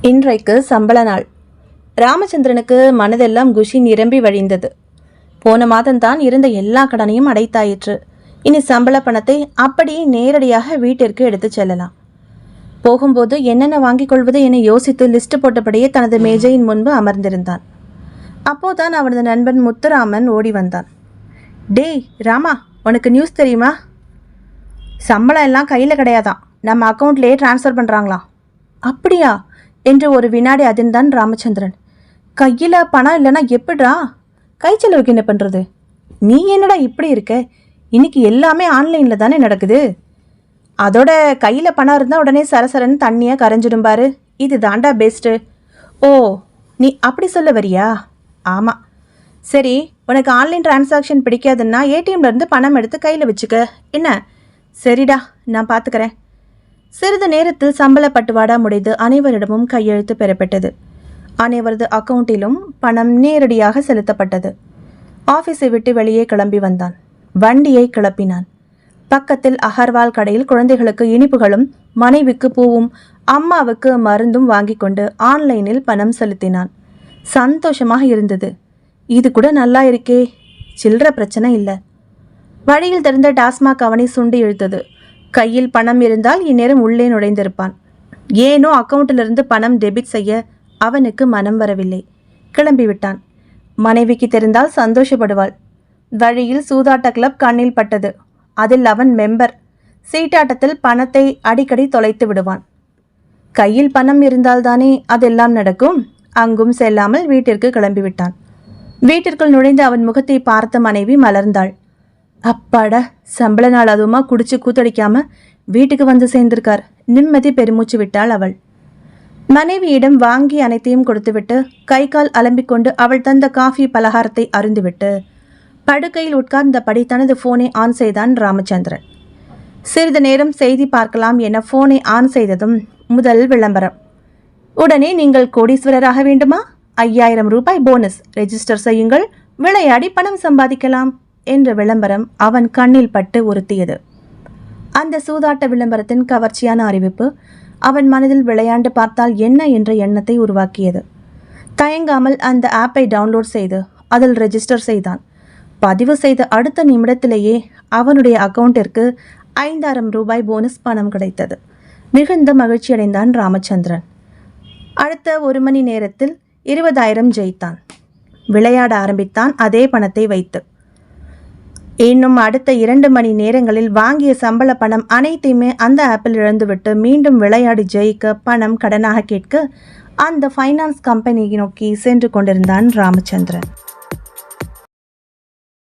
இன்றைக்கு சம்பள நாள். ராமச்சந்திரனுக்கு மனதெல்லாம் குஷி நிரம்பி வழிந்தது. போன மாதம்தான் இருந்த எல்லா கடனையும் அடைத்தாயிற்று. இனி சம்பள பணத்தை அப்படியே நேரடியாக வீட்டிற்கு எடுத்து செல்லலாம். போகும்போது என்னென்ன வாங்கிக் கொள்வது என யோசித்து லிஸ்ட் போட்டபடியே தனது மேஜையின் முன்பு அமர்ந்திருந்தான். அப்போதான் அவனது நண்பன் முத்துராமன் ஓடி வந்தான். டேய் ராமா, உனக்கு நியூஸ் தெரியுமா? சம்பளம் எல்லாம் கையில் கிடையாதான், நம்ம அக்கௌண்ட்லேயே டிரான்ஸ்ஃபர் பண்ணுறாங்களாம். அப்படியா என்று ஒரு வினாடி அதிர்ந்தான் ராமச்சந்திரன். கையில் பணம் இல்லைன்னா எப்படிரா? கை செலவுக்கு என்ன பண்ணுறது? நீ என்னடா இப்படி இருக்க? இன்னைக்கு எல்லாமே ஆன்லைனில் தானே நடக்குது. அதோட கையில் பணம் இருந்தால் உடனே சரசரன்னு தண்ணியாக கரைஞ்சிடும் பாரு. இது தாண்டா பெஸ்ட்டு. ஓ, நீ அப்படி சொல்ல வரியா? ஆமாம். சரி, உனக்கு ஆன்லைன் டிரான்சாக்ஷன் பிடிக்காதுன்னா ஏடிஎம்லேருந்து பணம் எடுத்து கையில் வச்சுக்க. என்ன? சரிடா, நான் பார்த்துக்கிறேன். சிறிது நேரத்தில் சம்பள பட்டுவாடா முடிந்து அனைவரிடமும் கையெழுத்து பெறப்பட்டது. அனைவரது அக்கவுண்டிலும் பணம் நேரடியாக செலுத்தப்பட்டது. ஆஃபீஸை விட்டு வெளியே கிளம்பி வந்தான். வண்டியை கிளப்பினான். பக்கத்தில் அகர்வால் கடையில் குழந்தைகளுக்கு இனிப்புகளும் மனைவிக்கு பூவும் அம்மாவுக்கு மருந்தும் வாங்கி கொண்டு ஆன்லைனில் பணம் செலுத்தினான். சந்தோஷமாக இருந்தது. இது கூட நல்லா இருக்கே, சில்லற பிரச்சனை இல்லை. வழியில் தெரிந்த டாஸ்மாக் அவனை சுண்டி இழுத்தது. கையில் பணம் இருந்தால் இந்நேரம் உள்ளே நுழைந்திருப்பான். ஏனோ அக்கவுண்டிலிருந்து பணம் டெபிட் செய்ய அவனுக்கு மனம் வரவில்லை. கிளம்பிவிட்டான். மனைவிக்கு தெரிந்தால் சந்தோஷப்படுவாள். வழியில் சூதாட்ட கிளப் கண்ணில் பட்டது. அதில் அவன் மெம்பர். சீட்டாட்டத்தில் பணத்தை அடிக்கடி தொலைத்து விடுவான். கையில் பணம் இருந்தால்தானே அதெல்லாம் நடக்கும். அங்கும் செல்லாமல் வீட்டிற்கு கிளம்பிவிட்டான். வீட்டிற்குள் நுழைந்து அவன் முகத்தை பார்த்த மனைவி மலர்ந்தாள். அப்பாடா, சம்பள நாள் அதுவுமா குடிச்சு கூத்தடிக்காம வீட்டுக்கு வந்து சேர்ந்திருக்கார். நிம்மதி பெருமூச்சு விட்டாள் அவள். மனைவியிடம் வாங்கி அனைத்தையும் கொடுத்துவிட்டு கை கால் அலம்பிக்கொண்டு அவள் தந்த காஃபி பலகாரத்தை அருந்துவிட்டு படுக்கையில் உட்கார்ந்தபடி தனது போனை ஆன் செய்தான் ராமச்சந்திரன். சிறிது நேரம் செய்தி பார்க்கலாம் என போனை ஆன் செய்ததும் முதல் விளம்பரம். உடனே நீங்கள் கோடீஸ்வரராக வேண்டுமா? 5000 ரூபாய் போனஸ், ரெஜிஸ்டர் செய்யுங்கள், விளையாடி பணம் சம்பாதிக்கலாம் என்ற விளம்பரம் அவன் கண்ணில் பட்டு உறுத்தியது. அந்த சூதாட்ட விளம்பரத்தின் கவர்ச்சியான அறிவிப்பு அவன் மனதில் விளையாண்டு பார்த்தால் என்ன என்ற எண்ணத்தை உருவாக்கியது. தயங்காமல் அந்த ஆப்பை டவுன்லோட் செய்து அதில் ரெஜிஸ்டர் செய்தான். பதிவு செய்த அடுத்த நிமிடத்திலேயே அவனுடைய அக்கவுண்டிற்கு 5000 ரூபாய் போனஸ் பணம் கிடைத்தது. மிகுந்த மகிழ்ச்சியடைந்தான் ராமச்சந்திரன். அடுத்த 1 மணி நேரத்தில் 20,000 ஜெயித்தான். விளையாட ஆரம்பித்தான் அதே பணத்தை வைத்து. இன்னும் அடுத்த 2 மணி நேரங்களில் வாங்கிய சம்பள பணம் அனைத்தையுமே அந்த ஆப்பில் இழந்துவிட்டு மீண்டும் விளையாடி ஜெயிக்க பணம் கடனாக கேட்க அந்த ஃபைனான்ஸ் கம்பெனியை நோக்கி சென்று கொண்டிருந்தான் ராமச்சந்திரன்.